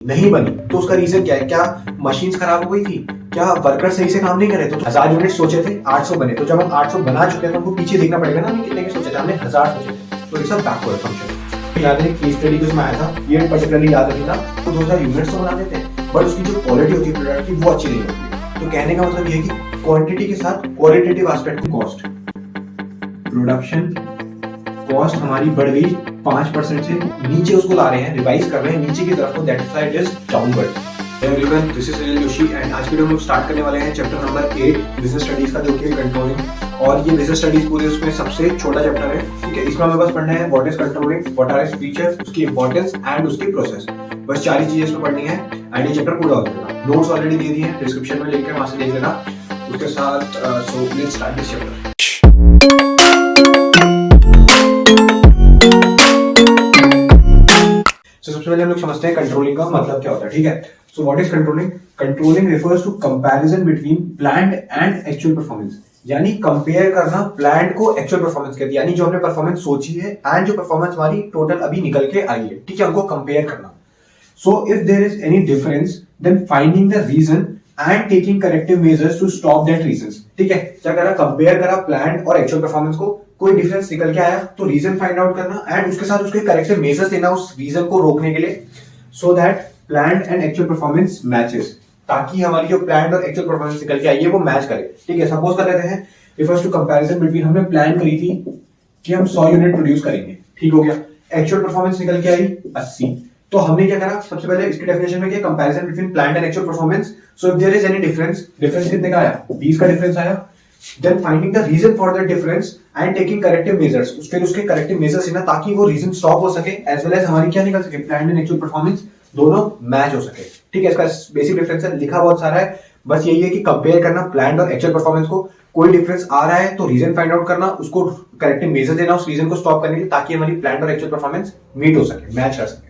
नहीं बनी तो उसका रीजन क्या है? क्या मशीन्स खराब हो गई थी? क्या वर्कर सही से काम नहीं करे? तो 1000 यूनिट सोचे थे, 800 बने। तो जब हम 800 बना चुके हैं तो हमको पीछे देखना पड़ेगा ना, हमने कितने के सोचे थे? हमने 1000 सोचे थे। तो इट्स अ बैकवर्ड फंक्शन। याद है केस स्टडी उसमें आया था, ये पर्टिकुलरली याद रखना। तो 2000 यूनिट्स तो बना देते हैं बट उसकी जो क्वालिटी होती है प्रोडक्ट की वो अच्छी नहीं होती है। तो कहने का मतलब ये है कि क्वांटिटी के साथ qualitative aspect cost, production cost हमारी बढ़ गई 5% से नीचे, उसको ला रहे हैं, रिवाइज कर रहे हैं नीचे की तरफ को, that is why it is downward. Everyone, this is Sunil Joshi and आज वीडियो हम लोग स्टार्ट करने वाले हैं चैप्टर नंबर 8 बिजनेस स्टडीज का, जो कि कंट्रोलिंग। और ये बिजनेस स्टडीज पूरे उसमें सबसे छोटा चैप्टर है, ठीक है। इसमें हमें बस पढ़ना है what is controlling, what are its features, उसकी इंपॉर्टेंस एंड उसकी प्रोसेस। बस 4 ही चीजें इसमें पढ़नी है एंड ये चैप्टर पूरा हो जाएगा। नोट्स ऑलरेडी दे दिए हैं, डिस्क्रिप्शन में लिंक है, वहां से देख लेना। उसके साथ so let's start this chapter. सबसे पहले हम लोग समझते हैं कंट्रोलिंग का मतलब क्या होता है, ठीक है। So what is controlling? Controlling refers to comparison between planned and actual performance. यानी कंपेयर करना प्लान्ड को एक्चुअल परफॉर्मेंस के, यानी जो हमने परफॉर्मेंस सोची है एंड जो परफॉर्मेंस हमारी टोटल अभी निकल के आई है, ठीक है, उनको कंपेयर करना। So if there is any difference then finding the reason and taking corrective measures to stop that reasons, ठीक है। क्या करा? कंपेयर करा प्लान्ड और एक्चुअल परफॉर्मेंस को, कोई डिफरेंस निकल के आया तो रीजन फाइंड आउट करना एंड उसके साथ उसके करेक्टिव मेजर्स लेना उस रीजन को रोकने के लिए, so that planned and actual performance matches, ताकि हमारी जो प्लान्ड और एक्चुअल परफॉर्मेंस निकल के आई है वो मैच करे, ठीक है। सपोज कर लेते हैं रिफर्स टू कंपैरिजन बिटवीन, हमने प्लान करी थी कि हम 100 यूनिट प्रोड्यूस करेंगे, ठीक हो गया। एक्चुअल परफॉर्मेंस निकल के आई 80। तो हमने क्या करा? सबसे पहले इसकी डेफिनेशन में क्या? Comparison between planned and actual performance. So if there is any difference, difference कितने का आया? 20 का डिफरेंस आया। Then finding the reason for the difference and taking corrective measures, फिर उसके करेक्टिव मेजर्स लेना ताकि वो रीजन स्टॉप हो सके, एज वेल एज हमारी क्या निकल सके? प्लान्ड एंड एक्चुअल परफॉर्मेंस दोनों मैच हो सके, ठीक है। इसका बेसिक डिफरेंस है, लिखा बहुत सारा है, बस यही है कि कंपेयर करना प्लान्ड और एक्चुअल परफॉर्मेंस को। कोई डिफरेंस आ रहा है तो रीजन फाइंड आउट करना, उसको करेक्टिव मेजर देना उस रीजन को स्टॉप करने के लिए, ताकि हमारी प्लान्ड और एक्चुअल परफॉर्मेंस मीट हो सके, मैच कर सके,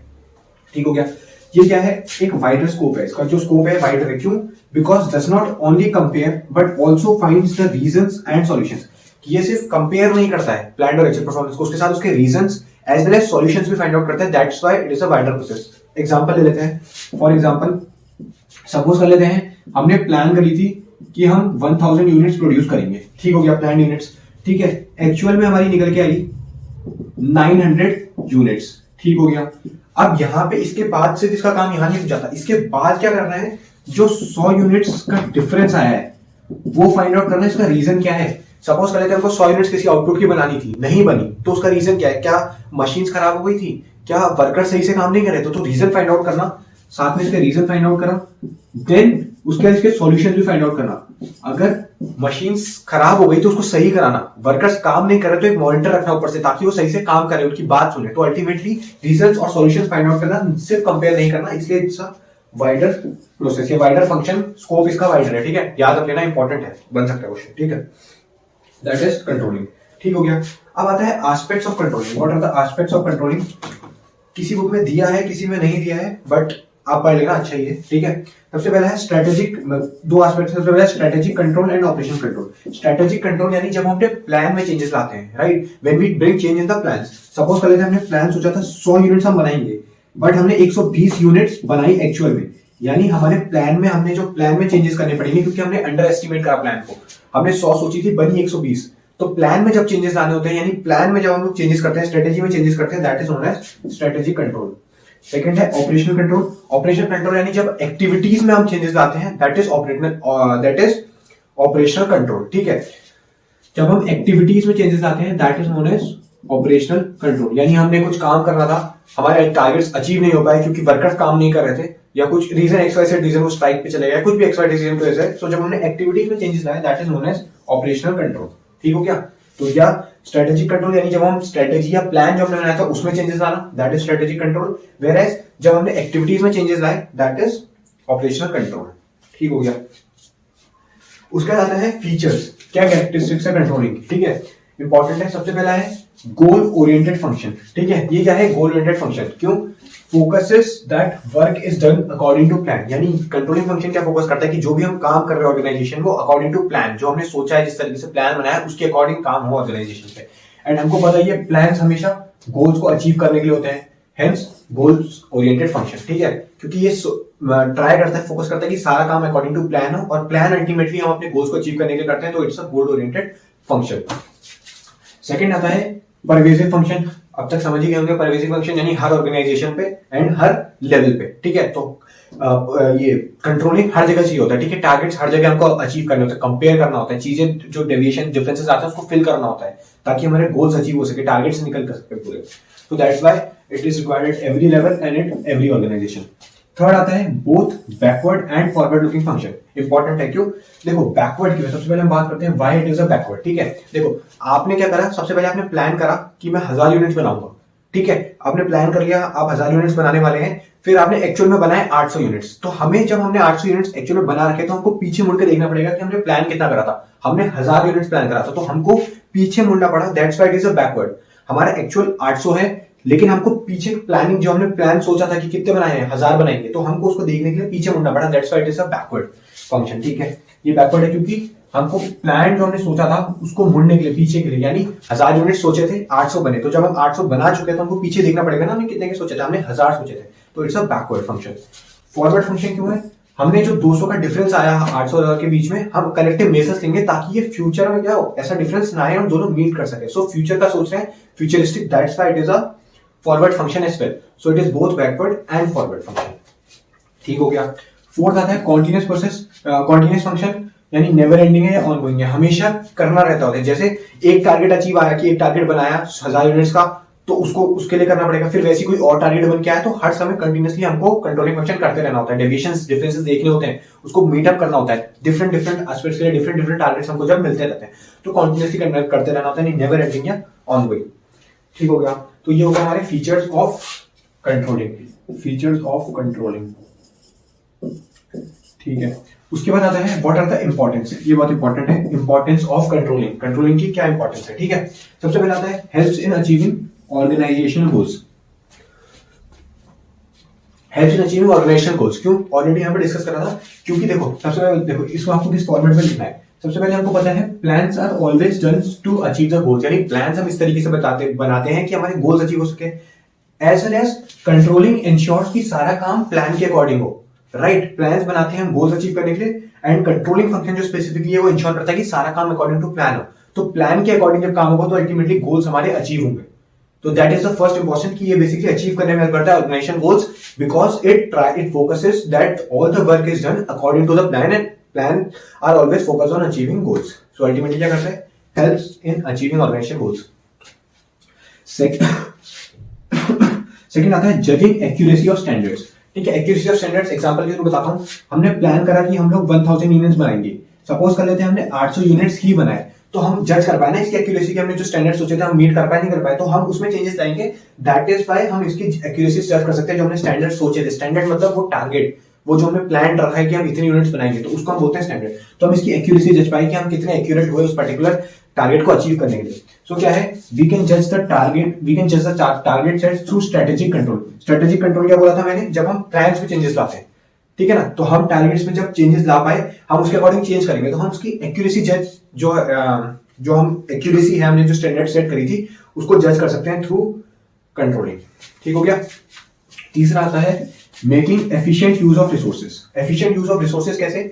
ठीक हो गया। ये क्या है? एक वाइडर स्कोप है, इसका जो स्कोप है वाइडर है। क्यों? Because does not only compare but also finds the reasons and solutions. ये सिर्फ कंपेयर नहीं करता है प्लान्ड और एक्चुअल परफॉर्मेंस को, उसके साथ उसके reasons as well as solutions भी फाइंड आउट करता है, that's why it is a wider process. Example ले लेते हैं। फॉर एग्जांपल सपोज कर लेते हैं हमने प्लान करी थी कि हम 1000 यूनिट्स प्रोड्यूस करेंगे, ठीक हो गया, प्लान यूनिट्स, ठीक है। एक्चुअल में हमारी निकल के आई 900 यूनिट्स, ठीक हो गया। अब यहां पे इसके बाद से इसका काम यहां नहीं रुक जाता, इसके बाद क्या करना है? जो 100 यूनिट्स का डिफरेंस आया है वो फाइंड आउट करना है, इसका रीजन क्या है। सपोज कर लेते हैं हमको 100 यूनिट्स किसी आउटपुट की बनानी थी, नहीं बनी, तो उसका रीजन क्या है? क्या मशीन्स खराब हो गई थी? क्या वर्कर सही से काम नहीं करे? तो रीजन फाइंड आउट करना, साथ में इसके रीजन फाइंड आउट करा, देन उसके बाद इसके सॉल्यूशन भी फाइंड आउट करना। अगर मशीन्स खराब हो गई तो उसको सही कराना, वर्कर्स काम नहीं कर रहे तो एक मॉनिटर रखना ऊपर से, ताकि वो सही से काम करे, उनकी बात सुने। तो अल्टीमेटली रीजंस और सॉल्यूशंस फाइंड आउट करना, सिर्फ कंपेयर नहीं करना, इसलिए इट्स अ वाइडर प्रोसेस। ये वाइडर फंक्शन, स्कोप इसका वाइडर है, ठीक है, याद रख लेना, इंपॉर्टेंट है, बन सकता है क्वेश्चन, ठीक है। दैट इज कंट्रोलिंग, ठीक हो गया। अब आता है aspects of controlling. What are the aspects of controlling? किसी बुक में दिया है, किसी में नहीं दिया है, बट आप पढ़ लेना, अच्छा ही है, ठीक है। सबसे पहला है स्ट्रेटेजिक, दो एस्पेक्ट्स। सबसे पहला strategic control and operational control. Strategic control यानी जब हम अपने प्लान में चेंजेस लाते हैं, right, when we bring change in the plans. Suppose कर लेते हैं हमने प्लान सोचा था 100 यूनिट्स हम बनाएंगे, बट हमने 120 यूनिट्स बनाई एक्चुअल में, यानी हमारे प्लान में हमने जो प्लान में चेंजेस करने पड़ेंगे, क्योंकि हमने अंडर एस्टिमेट करा प्लान को। हमने 100 सोची थी, बनी 120। तो प्लान में जब चेंजेस लाने होते हैं, यानी प्लान में जब हम लोग चेंजेस करते हैं, स्ट्रेटेजी में चेंजेस करते हैं, that is known as strategic control. Second है ऑपरेशनल कंट्रोल। ऑपरेशनल कंट्रोल यानी जब एक्टिविटीज में हम चेंजेस लाते हैं, दैट इज ऑपरेशनल कंट्रोल, ठीक है। जब हम एक्टिविटीज में चेंजेस लाते हैं, that is known as operational control. यानी हमने कुछ काम करना था, हमारे टारगेट्स अचीव नहीं हो पाए क्योंकि वर्कर्स काम नहीं कर रहे थे, या कुछ रीजन XYZ रीजन वो स्ट्राइक पे चले गए, कुछ भी XYZ रीजन की वजह से। सो जब हमने एक्टिविटीज में चेंजेस लाए, that is known as operational control, ठीक हो गया। तो या स्ट्रेटेजिक कंट्रोल यानी जब हम स्ट्रेटेजी या प्लान जो हमने बनाया था उसमें चेंजेस लाना, that is strategic control. Whereas जब हमने एक्टिविटीज में चेंजेस लाए, दैट इज ऑपरेशनल कंट्रोल, ठीक हो गया। उसके बाद आता है फीचर्स, क्या कैरेक्टरिस्टिक्स है कंट्रोलिंग, ठीक है, इंपॉर्टेंट है। सबसे पहला है गोल ओरिएंटेड फंक्शन, ठीक है। ये क्या है? Goal oriented function. क्यों? Focuses that work is done according to plan. यानी कंट्रोलिंग फंक्शन क्या फोकस करता है कि जो भी हम काम कर रहे हैं ऑर्गेनाइजेशन, वो अकॉर्डिंग टू प्लान, जो हमने सोचा है, जिस तरीके से प्लान बनाया है, उसके अकॉर्डिंग काम हो ऑर्गेनाइजेशन पे। एंड हमको पता ही है प्लान्स हमेशा गोल्स को अचीव करने के लिए होते हैं, हेंस गोल्स ओरिएंटेड फंक्शन, ठीक है। क्योंकि ये ट्राई करता है, फोकस करता है कि सारा काम अकॉर्डिंग टू प्लान हो, और प्लान अल्टीमेटली हम अपने गोल्स को अचीव करने के लिए करते हैं, तो it's a goal oriented function. Second आता है परवेसिव फंक्शन। अब तक समझ ही गए होंगे परवेसिव फंक्शन यानी हर ऑर्गेनाइजेशन पे एंड हर लेवल पे, ठीक है। तो ये कंट्रोलिंग हर जगह चाहिए होता है, ठीक है। टारगेट्स हर जगह हमको अचीव करने होते हैं, कंपेयर करना होता है, चीजें जो डेविएशन डिफरेंसेस आते हैं उसको फिल करना होता है ताकि हमारे गोल्स अचीव हो सके, टारगेट से निकल कर सके पूरे। तो that's why it is required at every level and at every organization. Third आता है both backward and forward looking function. Important है क्यों? देखो बैकवर्ड क्यों है, सबसे पहले हम बात करते हैं why it is a backward, ठीक है। देखो आपने क्या करा, सबसे पहले आपने प्लान करा कि मैं 1000 यूनिट्स बनाऊंगा, ठीक है। आपने प्लान कर लिया आप 1000 यूनिट्स बनाने वाले हैं, फिर आपने एक्चुअल में बनाए 800 यूनिट्स। तो हमें जब हमने 800 यूनिट्स एक्चुअल में बना रखे तो हमको पीछे मुड़ के देखना पड़ेगा कि हमने प्लान कितना करा था। हमने 1000 यूनिट्स प्लान करा था तो हमको पीछे मुड़ना पड़ा, that's why it is a backward. हमारा एक्चुअल 800 है लेकिन हमको पीछे प्लानिंग जो हमने प्लान सोचा था कि कितने बनाए हैं 1000 बनाएंगे, तो हमको उसको देखने के लिए पीछे मुड़ना पड़ा, that's why it is a backward function, ठीक है। ये बैकवर्ड है क्योंकि हमको प्लान जो हमने सोचा था उसको मुड़ने के लिए पीछे के लिए, यानी 1000 यूनिट सोचे थे 800 बने, तो जब हम 800 बना चुके तो हमको पीछे देखना पड़ेगा ना हमने कितने के सोचे थे, हमने 1000 सोचे थे, तो it's a backward function. Forward function क्यों है? हमने जो 200 का डिफरेंस आया 800 और 1000 के बीच में, हम कलेक्टिव मेजर्स लेंगे ताकि ये फ्यूचर में क्या हो, ऐसा डिफरेंस ना आए, हम दोनों मीट कर सके। सो फ्यूचर का सोच रहे हैं, futuristic, that's why it is a forward function as well. So it is both backward and forward function, ठीक हो गया। फोर्थ आता है कॉन्टिन्यूस प्रोसेस, कॉन्टिन्यूस फंक्शन यानी नेवर एंडिंग है या ऑनगोइंग है, हमेशा करना रहता है। जैसे एक टारगेट अचीव आया कि एक टारगेट बनाया 1000 यूनिट्स का, तो उसको उसके लिए करना पड़ेगा, फिर वैसी कोई और टारगेट बन के आया तो हर समय कंटिन्यूअसली हमको कंट्रोलिंग फंक्शन करते रहना होता है, डेविएशंस डिफरेंसेस देखने होते हैं, उसको मीटअप करना होता है, डिफरेंट डिफरेंट एस्पेक्ट्स के लिए डिफरेंट टारगेट्स हमको जब मिलते रहते हैं तो कंटिन्यूअसली करते रहना होता है, नेवर एंडिंग या ऑनगोइंग, ठीक हो गया। तो ये होगा हमारे features of controlling, features of controlling, ठीक है। उसके बाद आता है व्हाट आर द इंपॉर्टेंस, ये बहुत इंपॉर्टेंट है, इंपॉर्टेंस ऑफ कंट्रोलिंग, कंट्रोलिंग की क्या इंपॉर्टेंस है, ठीक है। सबसे पहले आता है helps in achieving organizational goals, helps in achieving organizational goals. क्यों? ऑलरेडी यहाँ पे डिस्कस करा था, क्योंकि देखो सबसे पहले देखो इसको आपको किस फॉर्मेट में लिखना है। सबसे पहले हमको पता है plans are always done to achieve the goals, यानी प्लान्स हम इस तरीके से बनाते हैं कि हमारे गोल्स अचीव हो सके। As well as controlling ensures कि सारा काम प्लान के अकॉर्डिंग हो, राइट। प्लान्स बनाते हैं हम गोल्स अचीव करने के लिए, एंड कंट्रोलिंग फंक्शन जो स्पेसिफिकली है वो इंश्योर करता है कि सारा काम अकॉर्डिंग टू प्लान हो। तो प्लान के अकॉर्डिंग जब काम होगा तो अल्टीमेटली गोल्स हमारे अचीव होंगे। तो that is the first important कि ये बेसिकली अचीव करने में हेल्प करता है organization goals, because it focuses that all the work is done according to the plan and plan are always focused on achieving goals. So ultimately क्या करता है, helps in achieving organization goals. Second आता है judging accuracy of standards, ठीक है। Accuracy of standards example के through बताता हूं। हमने प्लान करा कि हम लोग 1000 यूनिट्स बनाएंगे, सपोज कर लेते हैं हमने 800 यूनिट्स ही बनाए, तो हम जज कर पाए ना इसकी एक्यूरेसी की, हमने जो स्टैंडर्ड सोचे थे हम मीट कर पाए नहीं कर पाए, तो हम उसमें चेंजेस लाएंगे, दैट इज व्हाई हम इसकी एक्यूरेसी जज कर सकते हैं। जो हमने स्टैंडर्ड सोचे थे, स्टैंडर्ड मतलब वो टारगेट, वो जो हमने प्लान रखा है कि हम इतने यूनिट्स बनाएंगे, तो उसको हम बोलते हैं स्टैंडर्ड। तो हम इसकी एक्यूरेसी जज पाए कि हम कितने एक्यूरेट हुए उस पर्टिकुलर टारगेट को अचीव करने के लिए। सो क्या है, वी कैन जज the target set through strategic control. Strategic control क्या बोला था मैंने, जब हम प्लान्स में चेंजेस लाते हैं, ठीक है ना, तो हम टारगेट्स में जब चेंजेस ला पाए हम उसके अकॉर्डिंग चेंज करेंगे, तो हम उसकी एक्यूरेसी जज जो हम एक्यूरेसी है हमने जो स्टैंडर्ड सेट करी थी उसको जज कर सकते हैं थ्रू कंट्रोलिंग, ठीक हो गया। तीसरा आता है making efficient use of resources. Efficient use of resources कैसे,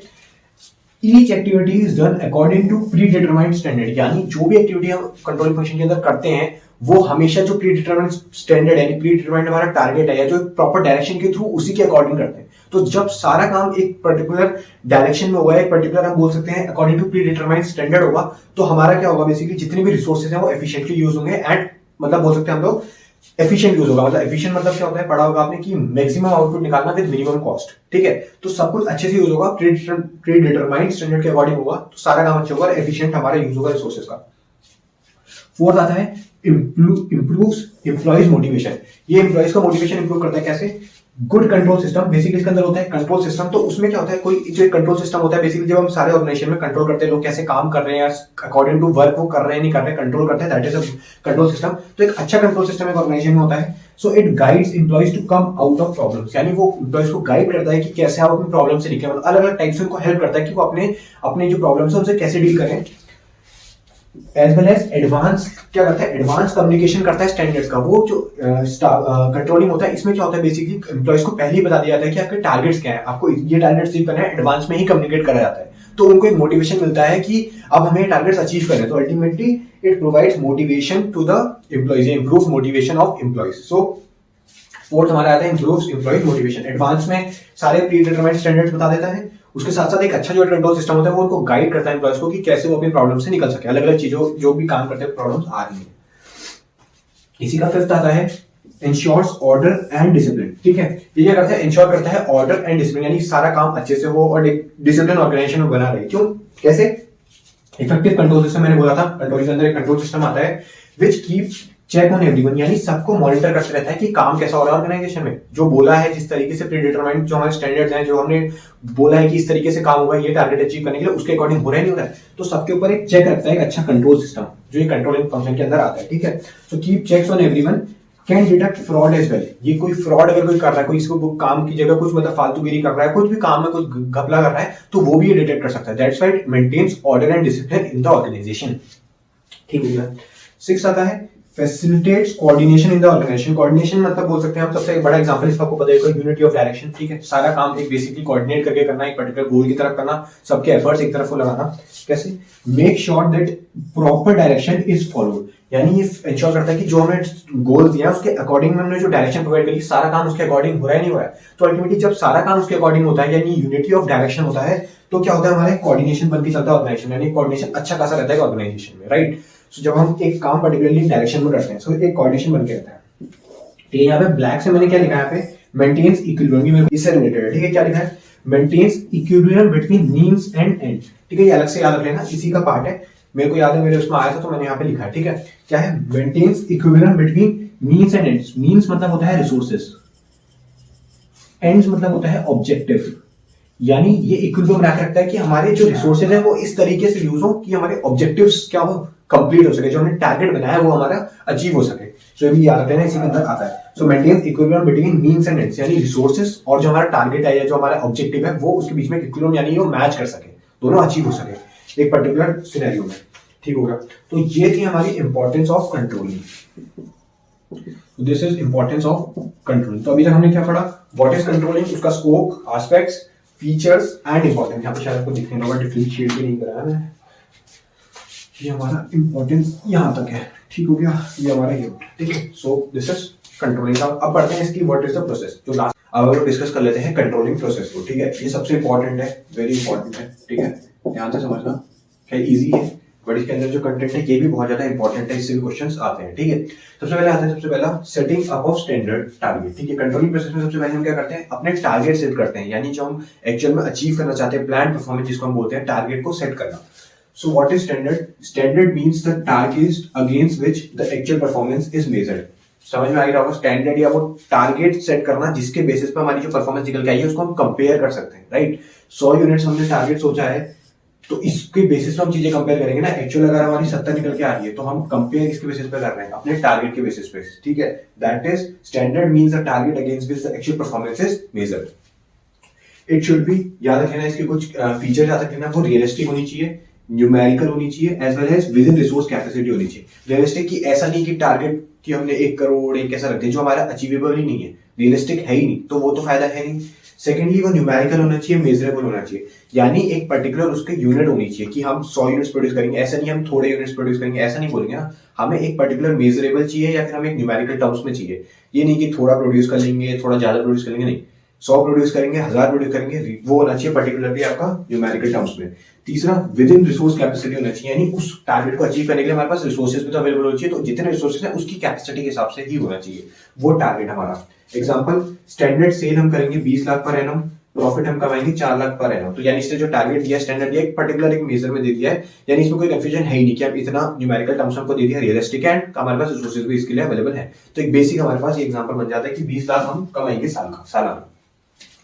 each activity is done according to predetermined standard, यानी जो भी एक्टिविटी हम कंट्रोलिंग फंक्शन के अंदर करते हैं वो हमेशा जो प्री डिटरमाइंड स्टैंडर्ड यानी प्री डिटरमाइंड हमारा टारगेट है या जो प्रॉपर डायरेक्शन के थ्रू उसी के अकॉर्डिंग करते हैं। तो जब सारा काम एक पर्टिकुलर डायरेक्शन में हुआ है, एक पर्टिकुलर हम बोल सकते हैं according to predetermined standard होगा, तो हमारा क्या होगा, बेसिकली जितने भी रिसोर्सेज हैं वो एफिशिएंटली यूज होंगे, एंड मतलब बोल सकते हैं हम लोग एफिशिएंट यूज होगा। मतलब एफिशिएंट मतलब क्या होता है, पढ़ा होगा आपने कि मैक्सिमम आउटपुट निकालना विद मिनिमम कॉस्ट, ठीक है। तो सब कुछ अच्छे से यूज होगा, प्री डिटरमाइंड स्टैंडर्ड के अकॉर्डिंग होगा, तो सारा काम अच्छा होगा, एफिशिएंट हमारा यूज होगा रिसोर्सेज का। फोर्थ आता है इंप्रूव्स एम्प्लॉइज मोटिवेशन। ये एम्प्लॉइज का मोटिवेशन इंप्रूव करता है कैसे, गुड कंट्रोल सिस्टम। बेसिकली इसके अंदर होता है कंट्रोल सिस्टम, तो उसमें क्या होता है, कोई जो कंट्रोल सिस्टम होता है बेसिकली जब हम सारे ऑर्गेनाइजेशन में कंट्रोल करते हैं लोग कैसे काम कर रहे हैं अकॉर्डिंग टू वर्क वो कर रहे हैं नहीं कर रहे, कंट्रोल करते हैं, that is a control system. तो एक अच्छा कंट्रोल सिस्टम एक ऑर्गेनाइजेशन में होता है। So it guides employees to come out of problems, यानी वो एम्प्लॉइज को गाइड करता है कि कैसे आप अपनी प्रॉब्लम से निकले, मतलब अलग अलग टाइप से उनको हेल्प करता है कि वो अपने जो प्रॉब्लम्स है उनसे कैसे डील करें। एज वेल एज एडवांस क्या करता है, एडवांस कम्युनिकेशन करता है स्टैंडर्ड्स का। वो जो कंट्रोलिंग होता है इसमें क्या होता है, बेसिकली एम्प्लॉइज को पहले ही बता दिया जाता है कि आपके टारगेट्स क्या है, आपको ये टारगेट्स अचीव करना है, एडवांस में ही कम्युनिकेट करा जाता है। तो उनको एक मोटिवेशन मिलता है कि अब हमें टारगेट्स अचीव करने हैं। तो ultimately it provides motivation to the employees, improve motivation of employees. So fourth हमारा आता है इंप्रूव्स एम्प्लॉय मोटिवेशन। एडवांस में सारे प्री डिटरमाइंड स्टैंडर्ड्स बता देता है, उसके साथ साथ एक अच्छा जो कंट्रोल सिस्टम होता है वो उनको गाइड करता है एम्प्लॉयज को कि कैसे वो अपनी प्रॉब्लम से निकल सके, अलग अलग चीजों जो भी काम करते हैं प्रॉब्लम्स आ रही है। इसी का फिफ्थ आता है इंश्योर्स ऑर्डर एंड डिसिप्लिन। ठीक है, ये क्या करता है, इंश्योर करता है ऑर्डर एंड डिसिप्लिन, यानी सारा काम अच्छे से हो और डिसिप्लिन ऑर्गेनाइजेशन में बना रहे। क्यों, कैसे? इफेक्टिव कंट्रोल सिस्टम मैंने बोला था, कंट्रोल के अंदर एक कंट्रोल सिस्टम आता है which keep check on everyone, यानी सबको मॉनिटर करते रहता है कि काम कैसा हो रहा है ऑर्गेनाइजेशन में। जो बोला है जिस तरीके से प्री डिटरमाइंड जो हमारे स्टैंडर्ड्स हैं, जो हमने बोला है कि इस तरीके से काम होगा, ये टारगेट अचीव करने के लिए, उसके अकॉर्डिंग हो रहा है नहीं हो रहा है, तो सबके ऊपर एक चेक रखता है, एक अच्छा कंट्रोल सिस्टम जो ये कंट्रोलिंग फंक्शन के अंदर आता है। ठीक है, so keep checks on everyone, can detect fraud as well. ये कोई फ्रॉड अगर कोई कर रहा है, कोई इसको काम की जगह कुछ मतलब फालतूगिरी कर रहा है, कुछ भी काम में कुछ घपला कर रहा है, तो वो भी ये डिटेक्ट कर सकता है। That's why it maintains order and discipline in the organization. ठीक है, सिक्स आता है facilitates coordination in the organization. Coordination मतलब बोल सकते हैं हम, सबसे बड़ा एग्जांपल इसका आपको पता है, यूनिटी ऑफ डायरेक्शन। ठीक है, सारा काम एक बेसिकली कोऑर्डिनेट करके करना, एक पर्टिकुलर गोल की तरफ करना, सबके एफर्ट्स एक तरफ को लगाना। कैसे? Make sure that proper direction is followed, यानी ये इंश्योर करता है कि जो हमें गोल दिया उसके अकॉर्डिंग में हमने जो डायरेक्शन प्रोवाइड करी, सारा काम उसके अकॉर्डिंग हो रहा है नहीं हो रहा है। तो अल्टीमेटली जब सारा काम उसके अकॉर्डिंग होता है, यानी यूनिटी ऑफ डायरेक्शन होता है, तो क्या होता है, हमारे कोऑर्डिनेशन बनकर चलता है ऑर्गेनाइजेशन, यानी कोऑर्डिनेशन अच्छा खासा रहता है ऑर्गेनाइजेशन में, राइट। सो जब हम एक काम पर्टिकुलरली डायरेक्शन में करते हैं, सो एक कोऑर्डिनेशन बन के रहता है। ठीक है, यहाँ पे ब्लैक से मैंने क्या लिखा है, यहाँ पे मेंटेन्स इक्विलिब्रियम, इससे रिलेटेड है। ठीक है, क्या लिखा है, maintains equilibrium between means and end. ठीक है, ये अलग से याद रख लेना, इसी का पार्ट है, मेरे को याद है मेरे उसमें आया था तो मैंने यहाँ पे लिखा है। ठीक है, क्या है, maintains equilibrium between means and ends. Means मतलब होता है रिसोर्सेस, एंड्स मतलब होता है ऑब्जेक्टिव, यानी ये इक्विलिब्रियम रखता है कि हमारे जो रिसोर्सेज है वो इस तरीके से यूज हो कि हमारे ऑब्जेक्टिव्स क्या हो, कंप्लीट हो सके, जो हमने टारगेट बनाया है वो हमारा अचीव हो सके। सो ये भी याद रखना, इसी के अंदर आता है। So maintains equilibrium between means and ends, यानी रिसोर्सेज और जो हमारा टारगेट है या जो हमारा ऑब्जेक्टिव है वो उसके बीच में इक्विलिब्रियम, यानी वो मैच कर सके, दोनों अचीव हो सके एक पर्टिकुलर सिनेरियो में। ठीक होगा, तो ये थी हमारी importance of controlling. This is importance of controlling. तो अभी तक हमने क्या पढ़ा, व्हाट इज कंट्रोलिंग, उसका scope, aspects, features and importance. यहाँ पे शायद आपको दिखने होगा, डिफरेंशिएट भी नहीं कराया मैं, ये हमारा इंपॉर्टेंस यहाँ तक है। ठीक हो गया, ये हमारा ये। ठीक है, सो दिस इज कंट्रोलिंग। अब पढ़ते हैं इसकी व्हाट इज द प्रोसेस, जो लास्ट अब हम डिस्कस कर लेते हैं कंट्रोलिंग प्रोसेस को। ठीक है, ये सबसे इंपॉर्टेंट है, वेरी इंपॉर्टेंट है। ठीक है, ध्यान से समझना, क्या इजी है, बट इसके अंदर जो कंटेंट है ये भी बहुत ज्यादा इंपॉर्टेंट है, इससे भी क्वेश्चंस आते हैं। ठीक है, सबसे पहले आता है, सबसे पहला setting up of standard target. ठीक है, कंट्रोलिंग प्रोसेस में सबसे पहले हम क्या करते हैं, अपने टारगेट सेट करते हैं, यानी जो हम एक्चुअल में अचीव करना चाहते हैं, प्लान परफॉर्मेंस जिसको हम बोलते हैं, टारगेट को सेट करना। सो what is standard? Standard means the target against which the actual performance is measured. समझ में आ गया होगा, स्टैंडर्ड या वो टारगेट सेट करना जिसके बेसिस पे हमारी जो परफॉर्मेंस निकल के आई है उसको हम कंपेयर कर सकते हैं, राइट। 100 यूनिट्स हमने टारगेट सोचा है, तो इसके बेसिस पे हम चीजें कंपेयर करेंगे ना। एक्चुअल अगर हमारी 70 निकल के आ रही है तो हम कंपेयर इसके बेसिस पे कर रहे हैं, अपने टारगेट के बेसिस पे। ठीक है, that is standard means the target against which the actual performance is measured. It should be, याद रख लेना इसके कुछ फीचर याद रख लेना, वो रियलिस्टिक होनी चाहिए, न्यूमेरिकल होनी चाहिए, as well as within resource capacity होनी चाहिए। रियलिस्टिक की ऐसा नहीं कि टारगेट कि हमने 1 करोड़ एक ऐसा रख दिया जो हमारा अचीवेबल ही नहीं है, रियलिस्टिक है ही नहीं, तो वो तो फायदा है नहीं। सेकेंडली वो न्यूमेरिकल होना चाहिए, मेजरेबल होना चाहिए, यानी एक पर्टिकुलर उसके यूनिट होनी चाहिए कि हम 100 यूनिट्स प्रोड्यूस करेंगे, ऐसा नहीं हम थोड़े यूनिट्स प्रोड्यूस करेंगे, ऐसा नहीं बोलेंगे ना। हमें एक पर्टिकुलर मेजरेबल चाहिए या फिर हमें एक न्यूमेरिकल टर्म्स में चाहिए। ये नहीं कि थोड़ा प्रोड्यूस कर लेंगे, थोड़ा ज्यादा प्रोड्यूस करेंगे, नहीं, 100 प्रोड्यूस करेंगे, 1000 प्रोड्यूस करेंगे, वो होना चाहिए पर्टिकुलरली आपका न्यूमेरिकल टर्म्स में। तीसरा, विद इन रिसोर्स कैपेसिटी होना चाहिए, यानी उस टारगेट को अचीव करने के लिए हमारे पास रिसोर्सेज भी तो अवेलेबल होना चाहिए, तो जितने रिसोर्सेज है उसकी कैपेसिटी के हिसाब से ही होना चाहिए वो टारगेट हमारा। एग्जांपल, स्टैंडर्ड सेल हम करेंगे 20 लाख पर एनम, प्रॉफिट हम कमाएंगे 4 लाख पर एनम, तो यानी इसने जो टारगेट दिया स्टैंडर्ड दिया एक पर्टिकुलर एक मेजर में दे दिया है, यानी इसमें कोई कंफ्यूजन है ही नहीं कि आप इतना न्यूमेरिकल टर्म्स हमको दे दिया, रियलिस्टिक एंड हमारे पास रिसोर्सेज भी इसके लिए अवेलेबल है। तो एक बेसिक हमारे पास ये एग्जांपल बन जाता है कि 20 लाख हम कमाएंगे सालाना।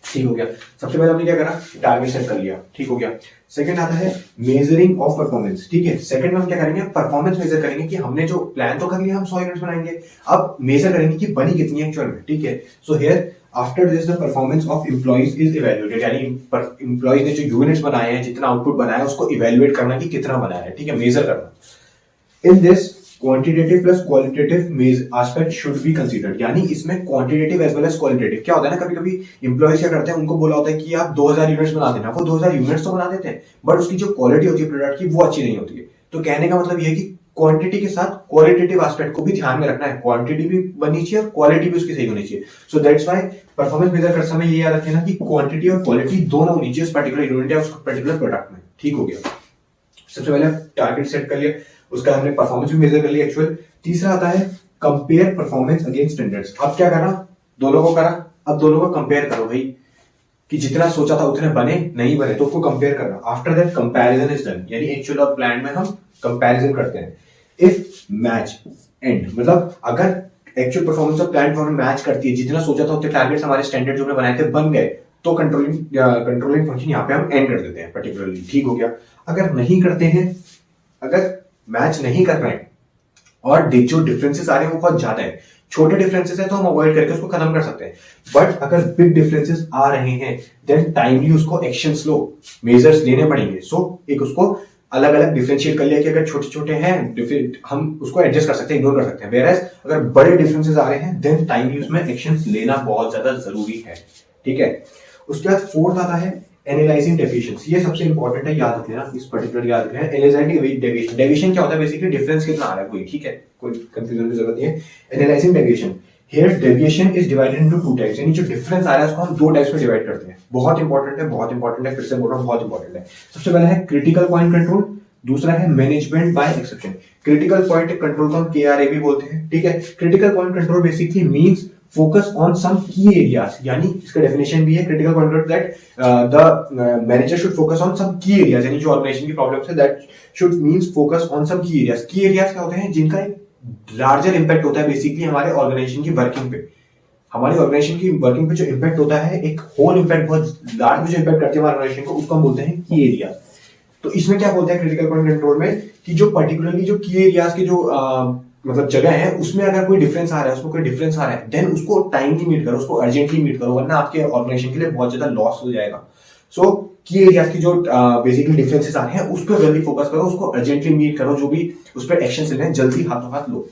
ठीक हो गया, सबसे पहले हमने क्या करा, टारगेट सेट कर लिया। ठीक हो गया, सेकंड आता है मेजरिंग ऑफ परफॉर्मेंस। ठीक है, सेकंड में हम क्या करेंगे, परफॉर्मेंस मेजर करेंगे कि हमने जो प्लान तो कर लिया, हम 100 यूनिट्स बनाएंगे, अब मेजर करेंगे कि बनी कितनी है एक्चुअल में। ठीक है, so here after this the performance of employees is evaluated, यानी एम्प्लॉइज ने जो यूनिट्स बनाए हैं, जितना आउटपुट बनाया है उसको इवैल्यूएट करना कि कितना बनाया है। ठीक है, मेजर करना। In this quantitative plus qualitative aspect should be considered, यानी इसमें quantitative as well as qualitative. क्या होता है ना, कभी कभी इंप्लॉयज क्या करते हैं, उनको बोला होता है कि आप 2000 यूनिट्स बना देना, वो 2000 यूनिट्स तो बना देते हैं, बट उसकी जो क्वालिटी होती है प्रोडक्ट की वो अच्छी नहीं होती है। तो कहने का मतलब ये है कि क्वांटिटी के साथ क्वालिटेटिव एस्पेक्ट को भी ध्यान में रखना है, क्वांटिटी भी बननी चाहिए और क्वालिटी भी उसकी सही होनी चाहिए। So that's why performance measure करते समय ये याद रखें ना कि क्वांटिटी और क्वालिटी दोनों होनी चाहिए उस पर्टिकुलर यूनिट या उस पर्टिकुलर प्रोडक्ट में। ठीक हो गया, सबसे पहले टारगेट सेट कर लिया, उसका हमने परफॉर्मेंस भी मेजर कर लिया एक्चुअल। तीसरा आता है कंपेयर परफॉर्मेंस अगेंस्ट स्टैंडर्ड्स। अब क्या करना, दोनों को करा, अब दोनों को कंपेयर करो भाई कि जितना सोचा था उतने बने नहीं बने, तो उसको कंपेयर करना। After that comparison is done, यानी एक्चुअल और प्लान में हम कंपैरिजन करते हैं। इफ मैच एंड, मतलब अगर एक्चुअल परफॉर्मेंस और प्लान परफॉर्मेंस मैच करती है, जितना सोचा था उतने टारगेट्स हमारे स्टैंडर्ड जो हमने बनाए थे बन गए, तो कंट्रोलिंग फंक्शन यहाँ पे हम एंड कर देते हैं पर्टिकुलरली। ठीक हो गया। अगर नहीं करते हैं, अगर मैच नहीं कर रहे हैं और जो डिफरेंसेस आ रहे हैं वो बहुत ज्यादा है, छोटे डिफरेंसेस है तो हम अवॉइड करके उसको खत्म कर सकते हैं, बट अगर बिग डिफरेंसेस आ रहे हैं देन टाइमली उसको एक्शंस लो, मेजर्स लेने पड़ेंगे। सो एक उसको अलग अलग डिफरेंशिएट कर लिया कि अगर छोटे छोटे हैं हम उसको एडजस्ट कर सकते हैं, इग्नोर कर सकते हैं, वेयरएज अगर बड़े डिफरेंसेस आ रहे हैं देन टाइमली उसमें एक्शंस लेना बहुत ज्यादा जरूरी है। ठीक है। उसके बाद फोर्थ आता है एनालाइजिंग डेविएशंस। ये सबसे इंपॉर्टेंट है, याद रखना इस पर्टिकुलर, याद रखना एनालाइजिंग डेविएशन। डेविएशन क्या होता है, बेसिकली डिफरेंस कितना आ रहा है कोई, ठीक है, कोई कंफ्यूजन की जरूरत नहीं है। Analysing deviation, here deviation is divided into two types, यानी जो डिफरेंस आ रहा है उसको हम दो टाइप्स में डिवाइड करते हैं। बहुत इंपॉर्टेंट है, बहुत इंपॉर्टेंट है, फिर से बोल रहा हूं बहुत इंपॉर्टेंट है। सबसे पहला है क्रिटिकल पॉइंट कंट्रोल, दूसरा है management by exception. Critical point control को हम KRA भी बोलते हैं। ठीक है। Critical point control basically means focus on some key areas, यानी इसका डेफिनेशन भी है critical point control that the manager should focus on some key areas, यानी जो ऑर्गेनाइजेशन की प्रॉब्लम्स है that should means focus on some key areas. की areas क्या होते हैं, जिनका एक लार्जर इंपैक्ट होता है बेसिकली हमारे ऑर्गेनाइजेशन की वर्किंग पे। हमारी ऑर्गेनाइजेशन की वर्किंग पे जो इंपैक्ट होता है, एक होल इंपैक्ट, बहुत लार्ज जो इंपैक्ट करती है हमारे ऑर्गेनाइजेशन को, उसको हम बोलते हैं की एरिया। तो इसमें क्या बोलते हैं क्रिटिकल पॉइंट कंट्रोल में कि जो पर्टिकुलरली जो की एरियाज के जो मतलब जगह है उसमें अगर कोई डिफरेंस आ रहा है, उसमें कोई डिफरेंस आ रहा है, देन उसको टाइमली मीट करो, उसको अर्जेंटली मीट करो, वरना आपके ऑर्गेनाइजेशन के लिए बहुत ज्यादा लॉस हो जाएगा। सो की एरियाज की जो बेसिकली डिफरेंसेस आ रहे हैं उस पर जल्दी फोकस करो, उसको अर्जेंटली मीट करो, जो भी उस पर एक्शन लेने हैं जल्दी हाथों हाथ लो।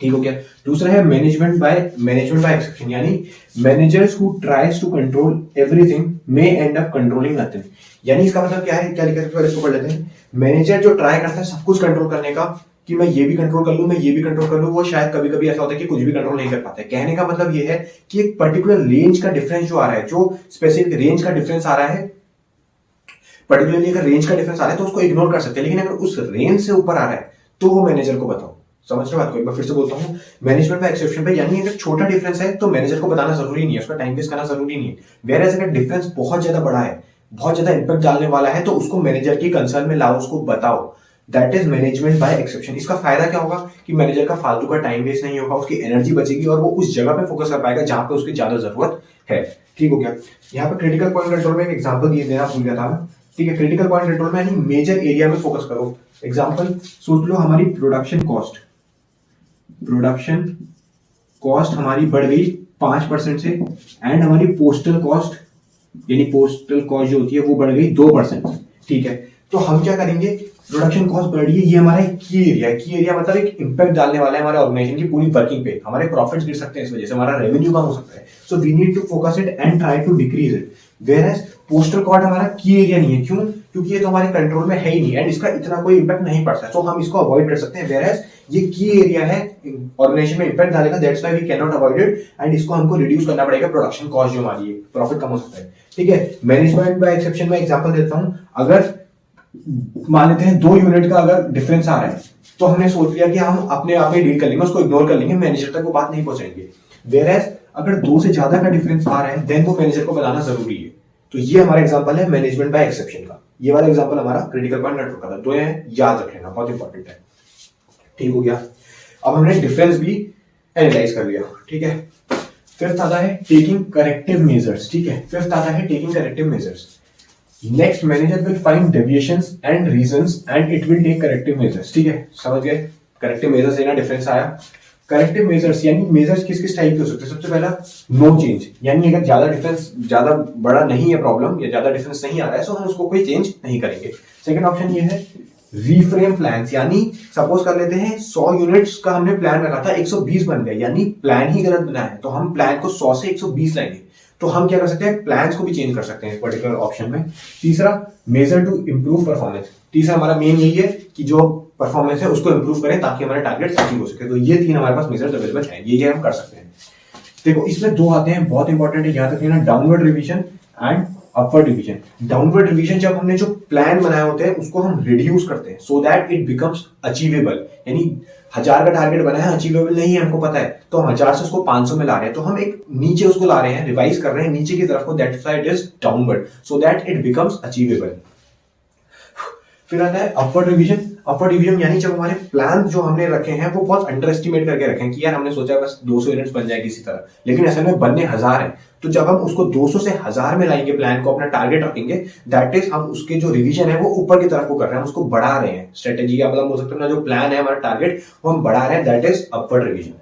ठीक हो गया। दूसरा है मैनेजमेंट बाय एक्सेप्शन, यानी managers who tries to control everything may end up controlling nothing. यानी इसका मतलब क्या है, क्या लिखा है इसको पढ़ लेते हैं। मैनेजर जो ट्राई करता है सब कुछ कंट्रोल करने का, कि मैं ये भी कंट्रोल कर लूं, मैं ये भी कंट्रोल कर लूं, वो शायद कभी कभी ऐसा होता है कि कुछ भी कंट्रोल नहीं कर पाते। कहने का मतलब ये है कि एक पर्टिकुलर रेंज का डिफरेंस जो आ रहा है, जो स्पेसिफिक रेंज का डिफरेंस आ रहा है, पर्टिकुलरली अगर रेंज का डिफरेंस आ रहा है तो उसको इग्नोर कर सकते हैं, लेकिन अगर उस रेंज से ऊपर आ रहा है तो वो मैनेजर को बताओ। समझ रहे बात को, एक बार फिर से बोलता हूँ, मैनेजमेंट बाय एक्सेप्शन पे, यानी अगर छोटा डिफरेंस है तो मैनेजर को बताना जरूरी नहीं है, उसका टाइम वेस्ट करना जरूरी नहीं है। वेयरएज अगर डिफरेंस बहुत ज्यादा बड़ा है, बहुत ज्यादा इंपैक्ट डालने वाला है, तो उसको मैनेजर की कंसर्न में लाओ, उसको बताओ। That is management by exception. इसका फायदा क्या होगा कि मैनेजर का फालतू का टाइम वेस्ट नहीं होगा, उसकी एनर्जी बचेगी और वो उस जगह पे फोकस कर पाएगा जहां पे उसकी ज्यादा जरूरत है। ठीक हो गया। यहाँ पे क्रिटिकल पॉइंट कंट्रोल में एक एग्जांपल दिए देना भूल गया था मैं। ठीक है। क्रिटिकल पॉइंट कंट्रोल में यानी मेजर एरिया में फोकस करो। एग्जांपल सोच लो, हमारी प्रोडक्शन कॉस्ट हमारी बढ़ गई 5% से, एंड हमारी पोस्टल कॉस्ट जो होती है वो बढ़ गई 2%। ठीक है। तो हम क्या करेंगे, प्रोडक्शन कॉस्ट बढ़ रही है, ये हमारा एक की एरिया मतलब एक इंपैक्ट डालने वाला है हमारे ऑर्गेनाइजेशन की पूरी वर्किंग पे, हमारे प्रॉफिट्स गिर सकते हैं, इस वजह से हमारा रेवेन्यू कम हो सकता है। So we need to focus it and try to decrease it. Whereas postal cost हमारा की एरिया नहीं है, क्यों, क्योंकि ये तो हमारे कंट्रोल में है ही नहीं एंड इसका इतना कोई इंपैक्ट नहीं पड़ता है, सो हम इसको अवॉइड कर सकते हैं। वेयरएज ये की एरिया है, ऑर्गेनाइजेशन में इंपैक्ट डालेगा, that's why we can not avoid it, and इसको हमको रिड्यूस करना पड़ेगा, प्रोडक्शन कॉस्ट जो हमारी है, प्रॉफिट कम हो सकता है। ठीक है। मैनेजमेंट बाय एक्सेप्शन में एग्जांपल देता हूं, अगर मान लेते हैं 2 यूनिट का अगर डिफरेंस आ रहा है तो हमने सोच लिया कि हम अपने आप में डील कर लेंगे, उसको इग्नोर कर लेंगे, मैनेजर तक वो बात नहीं पहुंचाएंगे। वेयरएज अगर 2 से ज्यादा का डिफरेंस आ रहा है देन वो मैनेजर को बताना जरूरी है। तो ये हमारा एग्जांपल है मैनेजमेंट बाय एक्सेप्शन का। ये वाला एग्जांपल हमारा क्रिटिकल पॉइंट कंट्रोल का था। 2 है, याद रख लेना, बहुत इंपॉर्टेंट है। ठीक हो गया। अब हमने डिफरेंस भी एनालाइज कर लिया। ठीक है। फिफ्थ आता है टेकिंग करेक्टिव मेजर्स। ठीक है। फिफ्थ आता है taking corrective measures. Next, manager will find deviations and reasons and it will take corrective measures. ठीक है, समझ गए। करेक्टिव मेजर्स लेना, डिफरेंस आया। करेक्टिव मेजर्स यानी मेजर्स किस किस टाइप के हो सकते हैं। सबसे पहला नो चेंज, यानी अगर ज्यादा डिफरेंस, ज्यादा बड़ा नहीं है प्रॉब्लम या ज्यादा डिफरेंस नहीं आ रहा है, तो हम उसको कोई चेंज नहीं करेंगे। सेकंड ऑप्शन ये है रीफ्रेम प्लान्स, यानी सपोज कर लेते हैं 100 यूनिट्स का हमने प्लान रखा था, 120 बन गए, यानी प्लान ही गलत बना है, तो हम प्लान को 100 से 120 लाएंगे। तो हम क्या कर सकते हैं, प्लान्स को भी चेंज कर सकते हैं पर्टिकुलर ऑप्शन में। तीसरा, मेजर टू इंप्रूव परफॉर्मेंस। तीसरा हमारा मेन यही है कि जो परफॉर्मेंस है उसको इंप्रूव करें ताकि हमारे टारगेट अचीव हो सके। तो ये 3 हमारे पास मेजर्स अवेलेबल हैं, ये हम कर सकते हैं। देखो इसमें 2 आते हैं, बहुत इंपॉर्टेंट है, याद रखना, downward revision and upward revision. Downward revision जब हमने जो प्लान बनाए होते हैं उसको हम रिड्यूस करते हैं so that it becomes achievable, यानी 1000 का टारगेट बना है, अचीवेबल नहीं है हमको पता है, तो हम 1000 से उसको 500 में ला रहे हैं, तो हम एक नीचे उसको ला रहे हैं, रिवाइज कर रहे हैं नीचे की तरफ को, that side is downward so that it becomes achievable. फिर आता है अपवर्ड रिवीजन। अपवर्ड रिवीजन यानी जब हमारे प्लान जो हमने रखे हैं वो बहुत अंडर एस्टिमेट करके रखे हैं कि यार हमने सोचा बस 200 यूनिट्स बन जाएगी इसी तरह, लेकिन असल में बनने 1000 है। तो जब हम उसको 200 से 1000 में लाएंगे, प्लान को अपना टारगेट रखेंगे, दैट इज हम उसके जो रिवीजन है वो ऊपर की तरफ को कर रहे हैं, उसको बढ़ा रहे हैं। स्ट्रेटेजी का मतलब हो सकता है ना, जो प्लान है हमारा टारगेट वो हम बढ़ा रहे हैं, that is upward revision.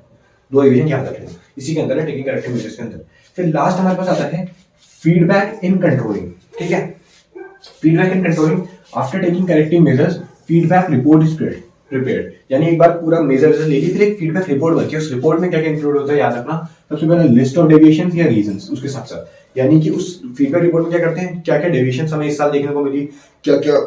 2 revision याद रखें, इसी के अंदर है टेकिंग करेक्टिव मेजर्स के अंदर। फिर लास्ट हमारे पास आता है फीडबैक इन कंट्रोलिंग। ठीक है, feedback in controlling after taking corrective measures feedback report is prepared, यानी एक बार पूरा मेजर ले ली, फिर एक फीडबैक रिपोर्ट बनती है। उस रिपोर्ट में क्या क्या इंक्लूड होता है याद रखना, सबसे पहले लिस्ट ऑफ डेविएशंस या रीजंस, उसके साथ साथ यानी कि उस फीडबैक रिपोर्ट में क्या करते हैं, क्या क्या डेविएशंस हमें इस साल देखने को मिली, क्या क्या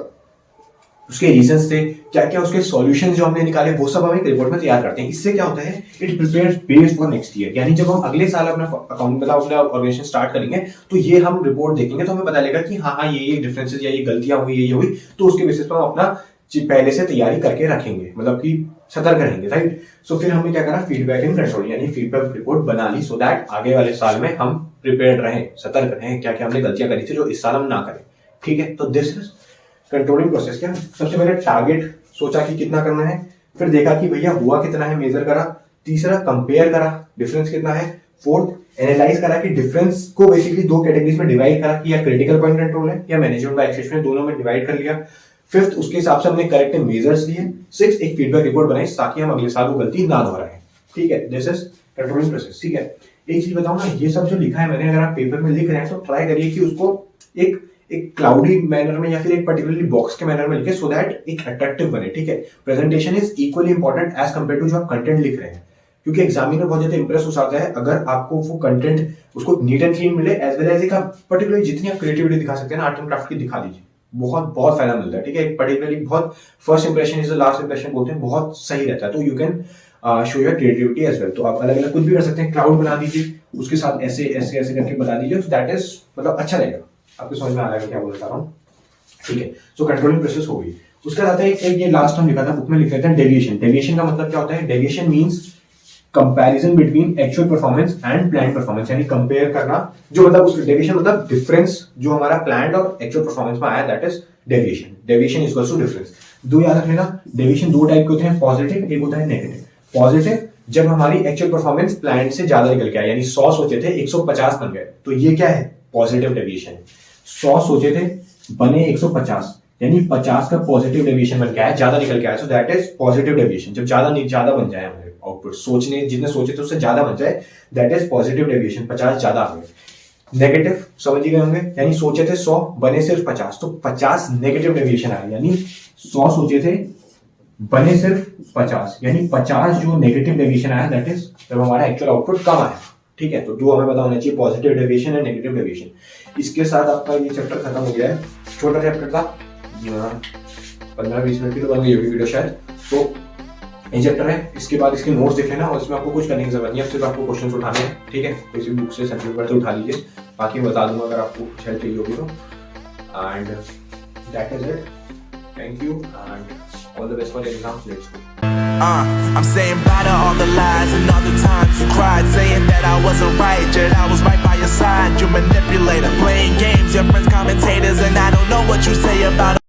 उसके रीजंस थे, क्या क्या उसके सॉल्यूशंस जो हमने निकाले, वो सब हम एक रिपोर्ट में तैयार करते हैं। इससे क्या होता है, it prepares base for next year, यानी जब हम अगले साल अपना अकाउंट मतलब अपना ऑर्गेनाइजेशन स्टार्ट करेंगे तो ये हम रिपोर्ट देखेंगे तो हमें पता लगेगा कि हाँ ये डिफरेंसेस या ये गलतियां हुई, ये हुई, तो उसके बेसिस पर हम अपना पहले से तैयारी करके रखेंगे, मतलब कि सतर्क रहेंगे, राइट। सो फिर हमने क्या करा, फीडबैक इन कंट्रोल यानी फीडबैक रिपोर्ट बना ली सो दैट आगे वाले साल में हम प्रिपेयर्ड रहें, सतर्क रहें, क्या क्या हमने गलतियां करी थी जो इस साल हम ना करें। ठीक है, तो दिस इज कंट्रोलिंग प्रोसेस। क्या सबसे पहले टारगेट सोचा कि कितना करना है, फिर देखा कि भैया हुआ कितना है, मेजर करा। तीसरा, कंपेयर करा, डिफरेंस कितना है। फोर्थ, एनालाइज करा कि डिफरेंस को बेसिकली 2 कैटेगरीज में डिवाइड करा कि या क्रिटिकल पॉइंट कंट्रोल है या मैनेजमेंट बाय एक्सेप्शन, दोनों में डिवाइड कर लिया। फिफ्थ, उसके हिसाब से हमने करेक्टिव मेजर्स लिए। सिक्स, एक फीडबैक रिपोर्ट बनाई ताकि हम अगले साल वो गलती ना दोहराएं। ठीक है, दिस इज कंट्रोलिंग प्रोसेस। ठीक है, एक चीज बताऊं ना, ये सब जो लिखा है मैंने, अगर आप पेपर में लिख रहे हैं तो ट्राई करिए कि उसको एक क्लाउडी मैनर में या फिर एक पर्टिकुलरली बॉक्स के मैनर में लिखे सो दैट एक अट्रैक्टिव बने। ठीक है, presentation is equally important as compare to जो आप कंटेंट लिख रहे हैं, क्योंकि एग्जामिनर बहुत ज्यादा इंप्रेस हो जाता है अगर आपको वो कंटेंट उसको नीट एंड क्लीन मिले, एज वेल एज एक आप पर्टिकुलरली जितनी आप क्रिएटिविटी दिखा सकते हैं ना आर्ट एंड क्राफ्ट की दिखा दीजिए, बहुत फायदा मिलता है। ठीक है, पर्टिकुलरली बहुत first impression is the last impression बोलते हैं, बहुत सही रहता है। तो you can show your creativity as well. तो आप अलग अलग कुछ भी कर सकते हैं, क्राउड बना दीजिए, उसके साथ ऐसे ऐसे ऐसे करके बता दीजिए, तो दैट इज मतलब अच्छा रहेगा, आपको समझ में आ रहा है क्या बोल रहा हूँ। ठीक है, सो कंट्रोलिंग प्रोसेस हो गई। उसके साथ एक ये लास्ट हम लिखा था बुक में, लिख लेते हैं डेविएशन। डेविएशन का मतलब क्या होता है, deviation means comparison between actual performance and plan performance, यानी कंपेयर करना, जो मतलब उसका डेविएशन मतलब डिफरेंस जो हमारा प्लान और एक्चुअल परफॉर्मेंस में आया, that is deviation. Deviation is equals to difference. दो याद रख लेना, डेविएशन 2 टाइप के होते हैं, पॉजिटिव, एक होता है नेगेटिव। पॉजिटिव जब हमारी एक्चुअल परफॉर्मेंस प्लान से ज्यादा निकल के आया, यानी 100 सोचे थे 150 बन गए, तो ये क्या है, पॉजिटिव डेविएशन। 100 सोचे थे बने 150, यानी 50 का पॉजिटिव डेविएशन बन के आया, ज्यादा निकल के आया, so that is positive deviation. जब ज्यादा बन जाए हमारे आउटपुट, सोचने जितने सोचे थे उससे ज्यादा बन जाए, दैट इज पॉजिटिव डेविएशन, 50 ज्यादा आ गए। नेगेटिव समझ गए होंगे, यानी सोचे थे 100 बने सिर्फ 50, तो 50 नेगेटिव डेविएशन आया, यानी 100 सोचे थे बने सिर्फ 50, यानी 50 जो नेगेटिव डेविएशन आया, दैट इज जब हमारा एक्चुअल आउटपुट कम आया। ठीक है, तो 2 हमें पता होना चाहिए, positive deviation and negative deviation. इसके साथ आपका ये चैप्टर खत्म हो गया है, छोटा चैप्टर था, 15-20 मिनट की तो बन गई होगी वीडियो शायद। तो ये चैप्टर है, इसके बाद इसके नोट्स देख लेना, और इसमें आपको कुछ करने की जरूरत नहीं है, सिर्फ आपको क्वेश्चंस उठाने हैं। ठीक है, किसी बुक से सर्च पेपर से उठा लीजिए, बाकी मैं बता दूंगा अगर आपको कुछ हेल्प चाहिए होगी तो। And that is it, thank you and all the best for the exam. Let's go. I'm saying bye to all the lies and all the times you cried, saying that I wasn't right, yet I was right by your side. You manipulator, playing games, your friends commentators, and I don't know what you say about